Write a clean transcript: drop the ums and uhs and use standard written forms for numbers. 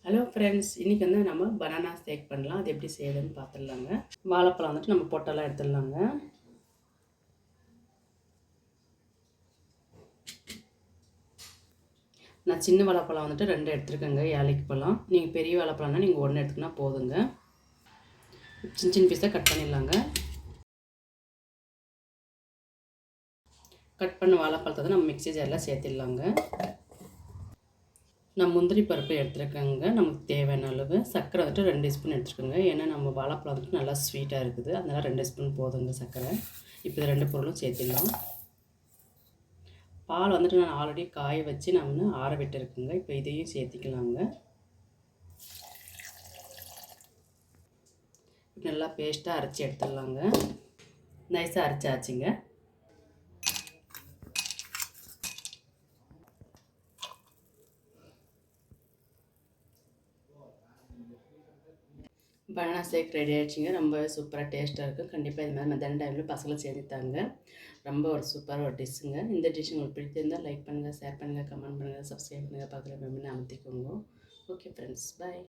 Hello friends, இன்றைக்கி நம்ம banana ஷேக் பண்ணலாம். அது எப்படி செய்யுதுன்னு பார்த்துடலாங்க. வாழைப்பழம் நம்ம பொட்டெல்லாம் எடுத்துடலாங்க. நான் சின்ன வாழைப்பழம் 2 எடுத்துருக்கேங்க. ஏழைக்கு பழம். நீங்கள் பெரிய வாழைப்பழம்னா நீங்கள் 1 எடுத்துக்கினா போதுங்க. சின்ன சின்ன பீஸாக கட் பண்ணிடலாங்க. கட் பண்ண வாழைப்பழத்தை நம்ம மிக்ஸி ஜாரில் சேர்த்திடலாங்க. நான் முந்திரி பருப்பு எடுத்துருக்கேங்க. நமக்கு தேவையான அளவு சர்க்கரை 2 ஸ்பூன் எடுத்துருக்கேங்க. ஏன்னா நம்ம வாழைப்பழம் நல்லா ஸ்வீட்டாக இருக்குது, அதனால் 2 ஸ்பூன் போதுங்க சர்க்கரை. இப்போ இது 2 பொருளும் சேர்த்திடலாம். பால் நான் ஆல்ரெடி காய வச்சு ஆற விட்டுருக்குங்க. இப்போ இதையும் சேர்த்திக்கலாங்க. நல்லா பேஸ்ட்டாக அரைச்சி எடுத்துடலாங்க. நைஸாக அரைச்சாச்சுங்க. பனானா ஷேக் ரெடி ஆகிடுச்சிங்க. ரொம்ப சூப்பராக டேஸ்ட்டாக இருக்கும். கண்டிப்பாக இது மாதிரி மத்தியான டைமில் பசங்களை சேர்த்துத்தாங்க. ரொம்ப ஒரு சூப்பராக ஒரு டிஷ்ஷுங்க. இந்த டிஷ் உங்களுக்கு பிடிச்சிருந்தால் லைக் பண்ணுங்கள், ஷேர் பண்ணுங்கள், கமெண்ட் பண்ணுங்கள், சப்ஸ்கிரைப் பண்ணுங்கள், பக்கத்தில் பெல் பட்டனை அமுத்திக்கோங்க. ஓகே ஃப்ரெண்ட்ஸ், பாய்.